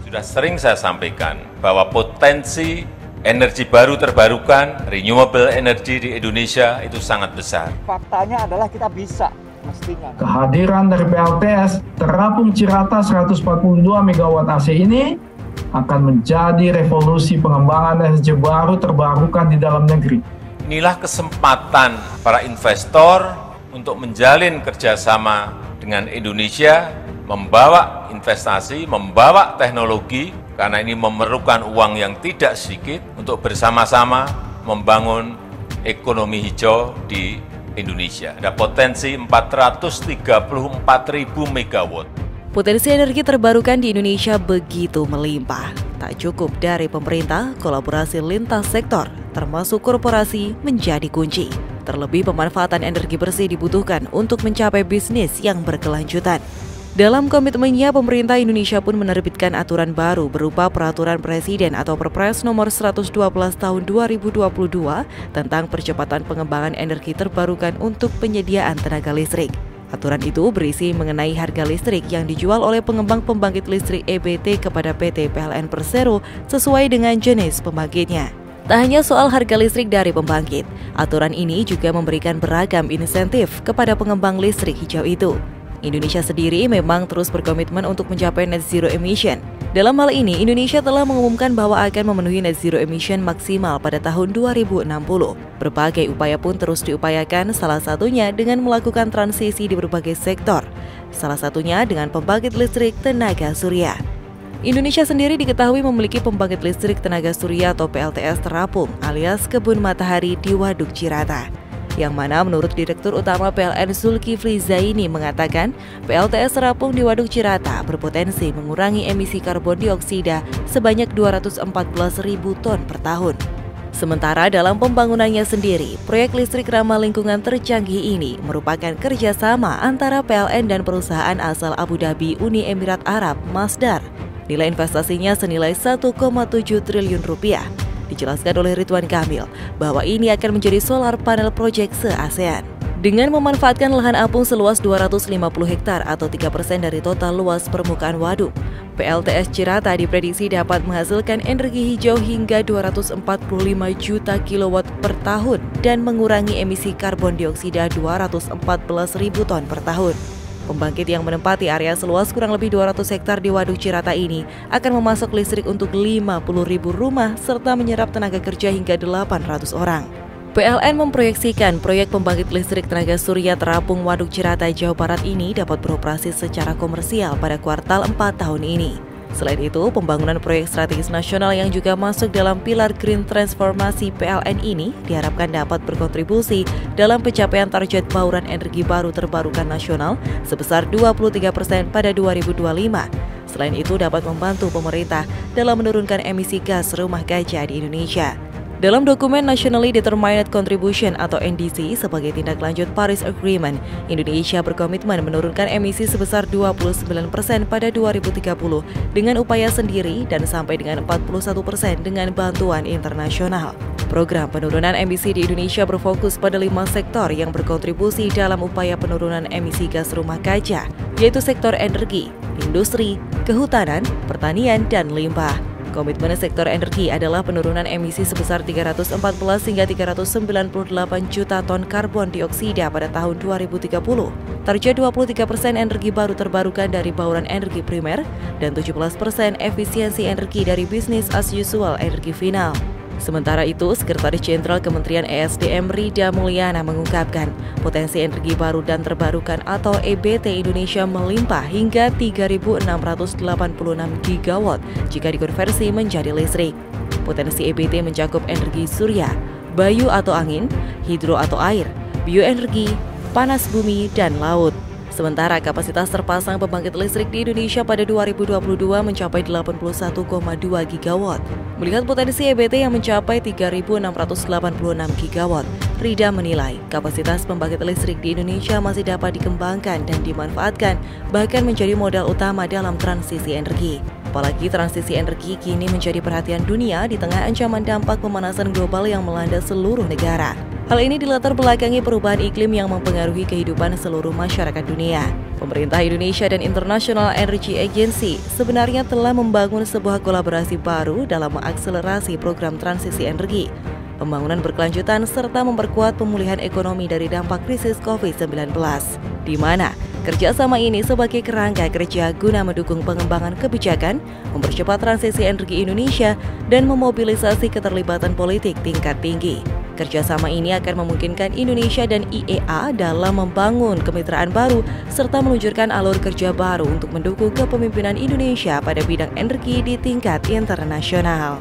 Sudah sering saya sampaikan bahwa potensi energi baru terbarukan, renewable energy di Indonesia itu sangat besar. Faktanya adalah kita bisa, mestinya. Kehadiran dari PLTS terapung Cirata 142 MW AC ini akan menjadi revolusi pengembangan energi baru terbarukan di dalam negeri. Inilah kesempatan para investor untuk menjalin kerjasama dengan Indonesia, membawa investasi, membawa teknologi, karena ini memerlukan uang yang tidak sedikit untuk bersama-sama membangun ekonomi hijau di Indonesia. Ada potensi 434.000 megawatt. Potensi energi terbarukan di Indonesia begitu melimpah. Tak cukup dari pemerintah, kolaborasi lintas sektor, termasuk korporasi, menjadi kunci. Terlebih pemanfaatan energi bersih dibutuhkan untuk mencapai bisnis yang berkelanjutan. Dalam komitmennya, pemerintah Indonesia pun menerbitkan aturan baru berupa Peraturan Presiden atau Perpres nomor 112 tahun 2022 tentang percepatan pengembangan energi terbarukan untuk penyediaan tenaga listrik. Aturan itu berisi mengenai harga listrik yang dijual oleh pengembang pembangkit listrik EBT kepada PT PLN Persero sesuai dengan jenis pembangkitnya. Tak hanya soal harga listrik dari pembangkit, aturan ini juga memberikan beragam insentif kepada pengembang listrik hijau itu. Indonesia sendiri memang terus berkomitmen untuk mencapai net zero emission. Dalam hal ini, Indonesia telah mengumumkan bahwa akan memenuhi net zero emission maksimal pada tahun 2060. Berbagai upaya pun terus diupayakan, salah satunya dengan melakukan transisi di berbagai sektor. Salah satunya dengan pembangkit listrik tenaga surya. Indonesia sendiri diketahui memiliki pembangkit listrik tenaga surya atau PLTS terapung alias kebun matahari di Waduk Cirata. Yang mana menurut Direktur Utama PLN Zulkifli Zaini mengatakan PLTS terapung di Waduk Cirata berpotensi mengurangi emisi karbon dioksida sebanyak 214.000 ton per tahun. Sementara dalam pembangunannya sendiri, proyek listrik ramah lingkungan tercanggih ini merupakan kerjasama antara PLN dan perusahaan asal Abu Dhabi Uni Emirat Arab, Masdar. Nilai investasinya senilai 1,7 triliun rupiah. Dijelaskan oleh Ridwan Kamil bahwa ini akan menjadi solar panel project se-ASEAN. Dengan memanfaatkan lahan apung seluas 250 hektar atau 3% dari total luas permukaan waduk, PLTS Cirata diprediksi dapat menghasilkan energi hijau hingga 245 juta kilowatt per tahun dan mengurangi emisi karbon dioksida 214.000 ton per tahun. Pembangkit yang menempati area seluas kurang lebih 200 hektar di Waduk Cirata ini akan memasok listrik untuk 50.000 rumah serta menyerap tenaga kerja hingga 800 orang. PLN memproyeksikan proyek pembangkit listrik tenaga surya terapung Waduk Cirata, Jawa Barat ini dapat beroperasi secara komersial pada kuartal 4 tahun ini. Selain itu, pembangunan proyek strategis nasional yang juga masuk dalam pilar Green Transformasi PLN ini diharapkan dapat berkontribusi dalam pencapaian target bauran energi baru terbarukan nasional sebesar 23% pada 2025. Selain itu, dapat membantu pemerintah dalam menurunkan emisi gas rumah kaca di Indonesia. Dalam dokumen Nationally Determined Contribution atau NDC sebagai tindak lanjut Paris Agreement, Indonesia berkomitmen menurunkan emisi sebesar 29% pada 2030 dengan upaya sendiri dan sampai dengan 41% dengan bantuan internasional. Program penurunan emisi di Indonesia berfokus pada 5 sektor yang berkontribusi dalam upaya penurunan emisi gas rumah kaca, yaitu sektor energi, industri, kehutanan, pertanian, dan limbah. Komitmen sektor energi adalah penurunan emisi sebesar 314 hingga 398 juta ton karbon dioksida pada tahun 2030. Target 23% energi baru terbarukan dari bauran energi primer dan 17% efisiensi energi dari bisnis as usual energi final. Sementara itu, Sekretaris Jenderal Kementerian ESDM Rida Mulyana mengungkapkan potensi energi baru dan terbarukan atau EBT Indonesia melimpah hingga 3.686 gigawatt jika dikonversi menjadi listrik. Potensi EBT mencakup energi surya, bayu atau angin, hidro atau air, bioenergi, panas bumi, dan laut. Sementara kapasitas terpasang pembangkit listrik di Indonesia pada 2022 mencapai 81,2 gigawatt. Melihat potensi EBT yang mencapai 3.686 gigawatt, Rida menilai kapasitas pembangkit listrik di Indonesia masih dapat dikembangkan dan dimanfaatkan, bahkan menjadi modal utama dalam transisi energi. Apalagi transisi energi kini menjadi perhatian dunia di tengah ancaman dampak pemanasan global yang melanda seluruh negara. Hal ini dilatar belakangi perubahan iklim yang mempengaruhi kehidupan seluruh masyarakat dunia. Pemerintah Indonesia dan International Energy Agency sebenarnya telah membangun sebuah kolaborasi baru dalam mengakselerasi program transisi energi, pembangunan berkelanjutan, serta memperkuat pemulihan ekonomi dari dampak krisis COVID-19, di mana kerjasama ini sebagai kerangka kerja guna mendukung pengembangan kebijakan, mempercepat transisi energi Indonesia, dan memobilisasi keterlibatan politik tingkat tinggi. Kerjasama ini akan memungkinkan Indonesia dan IEA dalam membangun kemitraan baru serta meluncurkan alur kerja baru untuk mendukung kepemimpinan Indonesia pada bidang energi di tingkat internasional.